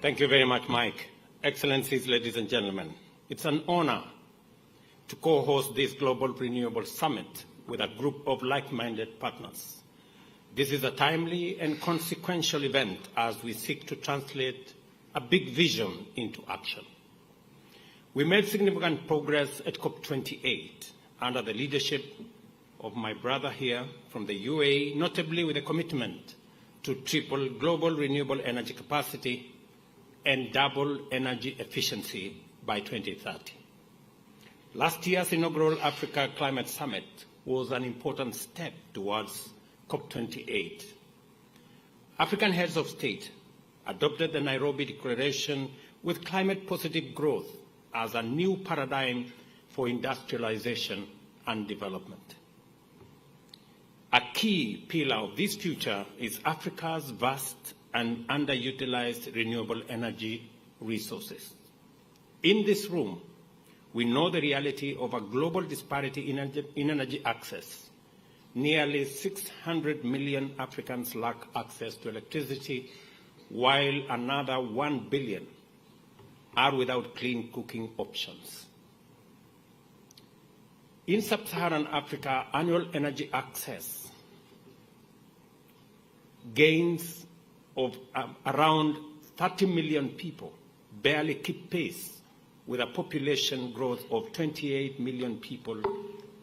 Thank you very much, Mike. Excellencies, ladies and gentlemen, it's an honor to co-host this Global Renewable Summit with a group of like-minded partners. This is a timely and consequential event as we seek to translate a big vision into action. We made significant progress at COP28 under the leadership of my brother here from the UAE, notably with a commitment to triple global renewable energy capacity and double energy efficiency by 2030. Last year's inaugural Africa Climate Summit was an important step towards COP28. African heads of state adopted the Nairobi Declaration with climate-positive growth as a new paradigm for industrialization and development. A key pillar of this future is Africa's vast and underutilized renewable energy resources. In this room, we know the reality of a global disparity in energy access. Nearly 600 million Africans lack access to electricity, while another 1 billion are without clean cooking options. In sub-Saharan Africa, annual energy access gains of around 30 million people barely keep pace with a population growth of 28 million people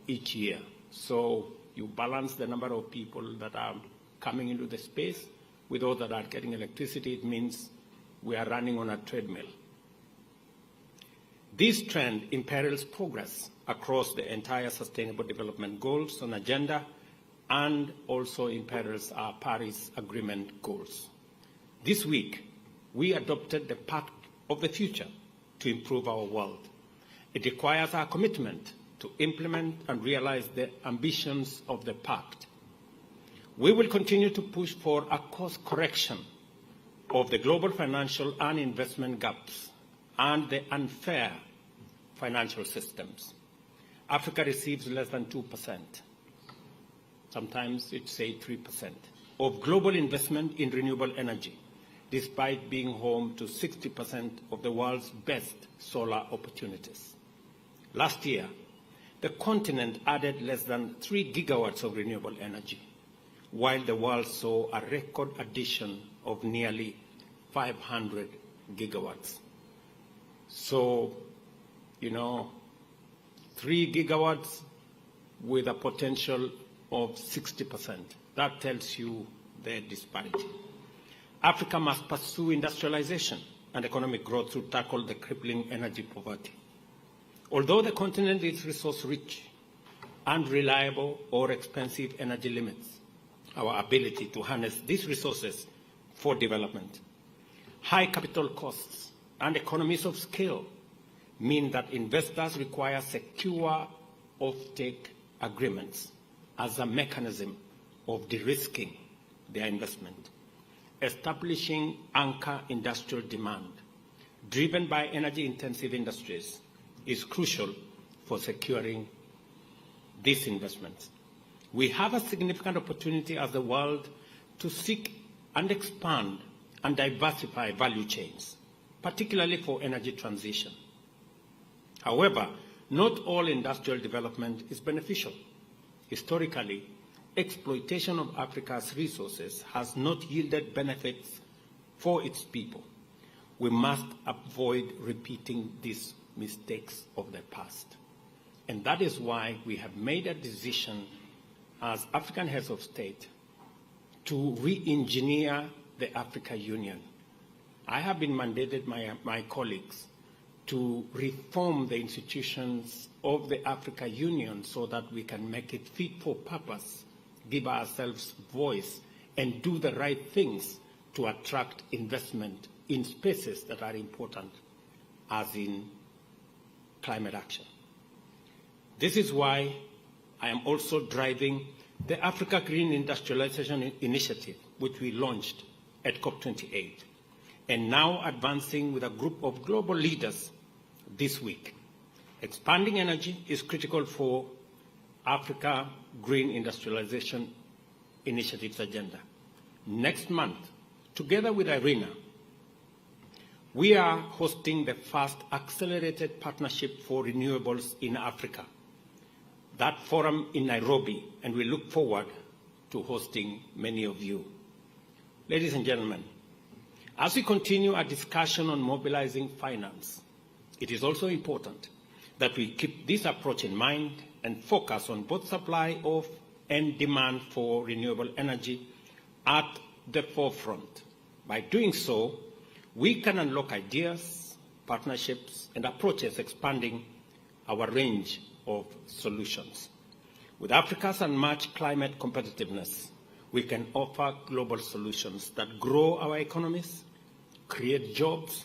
each year. So you balance the number of people that are coming into the space with those that are getting electricity, it means we are running on a treadmill. This trend imperils progress across the entire Sustainable Development Goals on agenda and also imperils our Paris Agreement goals. This week, we adopted the Pact of the Future to improve our world. It requires our commitment to implement and realize the ambitions of the Pact. We will continue to push for a course correction of the global financial and investment gaps and the unfair financial systems. Africa receives less than 2%. Sometimes it's say 3% of global investment in renewable energy, despite being home to 60% of the world's best solar opportunities. Last year, the continent added less than 3 gigawatts of renewable energy, while the world saw a record addition of nearly 500 gigawatts. So, 3 gigawatts with a potential of 60%. That tells you the disparity. Africa must pursue industrialization and economic growth to tackle the crippling energy poverty. Although the continent is resource-rich, unreliable or expensive energy limits our ability to harness these resources for development. High capital costs and economies of scale mean that investors require secure offtake agreements as a mechanism of de-risking their investment. Establishing anchor industrial demand, driven by energy-intensive industries, is crucial for securing these investments. We have a significant opportunity as the world to seek and expand and diversify value chains, particularly for energy transition. However, not all industrial development is beneficial. Historically, exploitation of Africa's resources has not yielded benefits for its people. We must avoid repeating these mistakes of the past. And that is why we have made a decision as African heads of state to re-engineer the Africa Union. I have been mandated by my colleagues to reform the institutions of the Africa Union so that we can make it fit for purpose, give ourselves voice, and do the right things to attract investment in spaces that are important, as in climate action. This is why I am also driving the Africa Green Industrialization Initiative, which we launched at COP28, and now advancing with a group of global leaders this week. Expanding energy is critical for Africa Green Industrialization Initiative's agenda. Next month, together with IRENA, We are hosting the first accelerated partnership for renewables in Africa. That forum in Nairobi, and we look forward to hosting many of you. Ladies and gentlemen, as we continue our discussion on mobilizing finance, it is also important that we keep this approach in mind and focus on both supply of and demand for renewable energy at the forefront. By doing so, we can unlock ideas, partnerships, and approaches expanding our range of solutions. With Africa's unmatched climate competitiveness, we can offer global solutions that grow our economies, create jobs,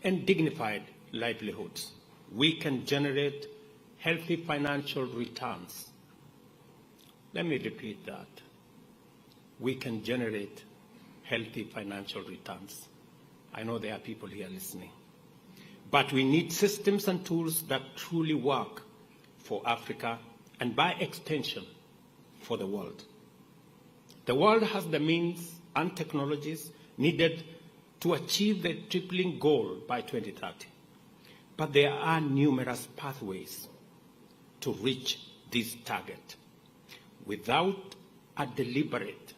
and dignified livelihoods. We can generate healthy financial returns. Let me repeat that. We can generate healthy financial returns. I know there are people here listening. But we need systems and tools that truly work for Africa and by extension for the world. The world has the means and technologies needed to achieve the tripling goal by 2030. But there are numerous pathways to reach this target. Without a deliberate,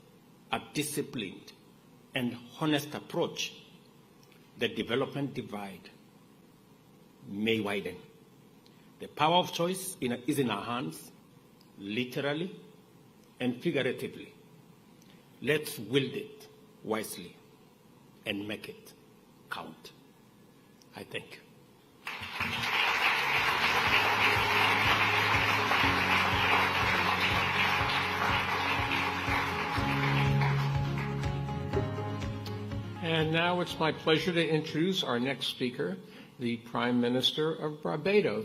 a disciplined, and honest approach, the development divide may widen. The power of choice is in our hands, literally and figuratively. Let's wield it wisely and make it count. I thank you. And now it's my pleasure to introduce our next speaker, the Prime Minister of Barbados.